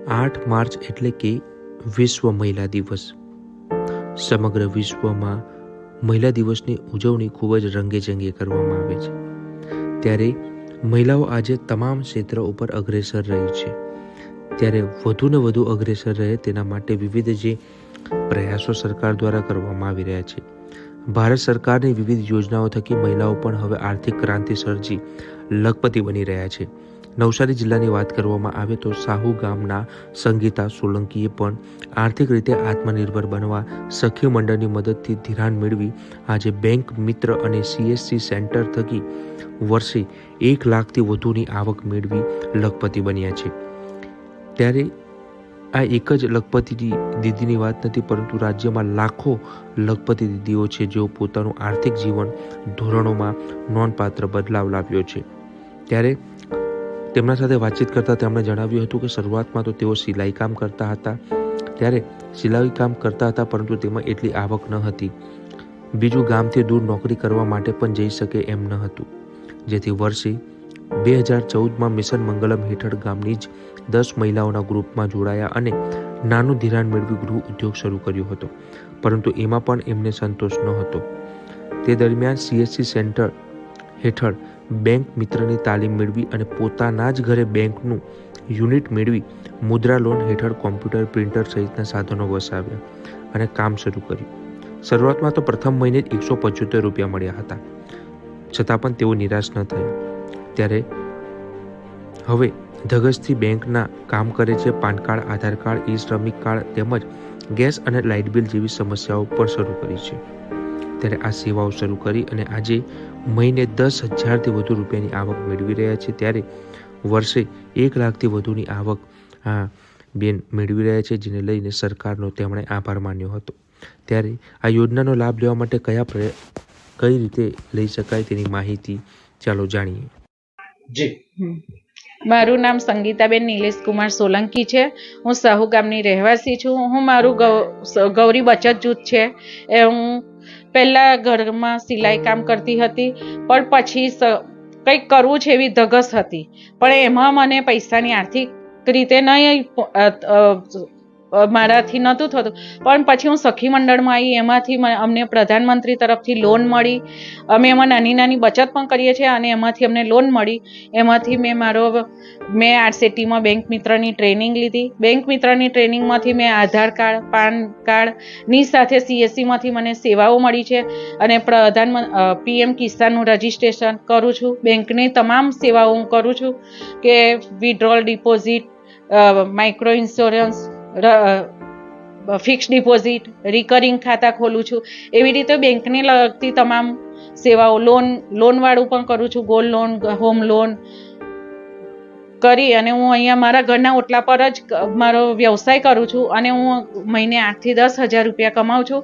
8 March એટલે કે વિશ્વ મહિલા દિવસ. સમગ્ર વિશ્વમાં મહિલા દિવસની ઉજવણી ખૂબ જ રંગેચંગે કરવામાં આવે છે. ત્યારે મહિલાઓ આજે તમામ ક્ષેત્ર ઉપર અગ્રેસર રહી છે. ત્યારે વધુને વધુ અગ્રેસર રહે તેના માટે વિવિધ જે પ્રયાસો સરકાર દ્વારા કરવામાં આવી રહ્યા છે. ભારત સરકારની વિવિધ યોજનાઓ થકી મહિલાઓ પણ હવે આર્થિક ક્રાંતિ સર્જી લખપતિ બની રહ્યા છે. નવસારી જિલ્લાની વાત કરવામાં આવે તો સાહુ ગામના સંગીતા સોલંકીએ પણ આર્થિક રીતે આત્મનિર્ભર બનવા સખી મંડળની મદદથી ધિરાણ મેળવી આજે બેંક મિત્ર અને CSC સેન્ટર થકી વર્ષે 1 લાખથી વધુની આવક મેળવી લખપતિ બન્યા છે. ત્યારે આ એક જ લખપતિ દીદીની વાત નથી, પરંતુ રાજ્યમાં લાખો લખપતિ દીદીઓ છે જેઓ પોતાનું આર્થિક જીવન ધોરણોમાં નોંધપાત્ર બદલાવ લાવ્યો છે. ત્યારે તેમના સાથે વાતચીત કરતાં તેમણે જણાવ્યું હતું કે શરૂઆતમાં તો તેઓ સિલાઈ કામ કરતા હતા. ત્યારે સિલાઈ કામ કરતા હતા પરંતુ તેમાં એટલી આવક ન હતી. બીજું, ગામથી દૂર નોકરી કરવા માટે પણ જઈ શકે એમ ન હતું. જેથી વર્ષે 2014માં મિશન મંગલમ હેઠળ ગામની જ 10 મહિલાઓના ગ્રુપમાં જોડાયા અને નાનું ધિરાણ મેળવી ગૃહ ઉદ્યોગ શરૂ કર્યો હતો. પરંતુ એમાં પણ એમને સંતોષ ન હતો. તે દરમિયાન CSC સેન્ટર હેઠળ બેંક મિત્રની તાલીમ મેળવી અને પોતાના જ ઘરે બેંકનું યુનિટ મેળવી મુદ્રા લોન હેઠળ કોમ્પ્યુટર, પ્રિન્ટર સહિતના સાધનો વસાવ્યા અને કામ શરૂ કર્યું. શરૂઆતમાં તો પ્રથમ મહિને જ 175 રૂપિયા મળ્યા હતા, છતાં પણ તેઓ નિરાશ ન થયા. ત્યારે હવે ધગસથી બેંકના કામ કરે છે. પાન કાર્ડ, આધાર કાર્ડ, શ્રમિક કાર્ડ તેમજ ગેસ અને લાઇટ બિલ જેવી સમસ્યાઓ પણ શરૂ કરી છે. ત્યારે આ સેવાઓ શરૂ કરી અને આજે મહિને 10,000થી વધુ રૂપિયાની આવક મેળવી રહ્યા છે. ત્યારે વર્ષે 1 લાખથી વધુની આવક બેન મેળવી રહ્યા છે, જેને લઈને સરકારનો તેમણે આભાર માન્યો હતો. ત્યારે આ યોજનાનો લાભ લેવા માટે કઈ રીતે લઈ શકાય તેની માહિતી ચાલો જાણીએ. મારું નામ સંગીતાબેન નિલેશ કુમાર સોલંકી છે. હું સાહુ ગામની રહેવાસી છું. હું મારું ગૌરી બચત જૂથ છે એ હું પહેલાં ઘરમાં સિલાઈ કામ કરતી હતી, પણ પછી કંઈક કરવું છે એવી ધગસ હતી, પણ એમાં મને પૈસાની આર્થિક રીતે મારાથી નહોતું થતું. પણ પછી હું સખી મંડળમાં આવી, એમાંથી અમને પ્રધાનમંત્રી તરફથી લોન મળી. અમે એમાં નાની નાની બચત પણ કરીએ છીએ અને એમાંથી અમને લોન મળી. એમાંથી મેં RCTમાં બેંક મિત્રની ટ્રેનિંગ લીધી. બેંક મિત્રની ટ્રેનિંગમાંથી મેં આધાર કાર્ડ, પાન કાર્ડની સાથે CSCમાંથી મને સેવાઓ મળી છે અને PM કિસાનનું રજિસ્ટ્રેશન કરું છું. બેંકની તમામ સેવાઓ હું કરું છું કે withdrawal, deposit, micro insurance, fix deposit, recurring ખાતા ખોલું છું. એવી રીતે બેંકને લગતી તમામ સેવાઓ, લોનવાળું પણ કરું છું. ગોલ્ડ લોન, હોમ લોન કરી અને હું અહીંયા મારા ઘરના ઓટલા પર જ મારો વ્યવસાય કરું છું અને હું મહિને 8,000થી 10,000 રૂપિયા કમાઉં છું.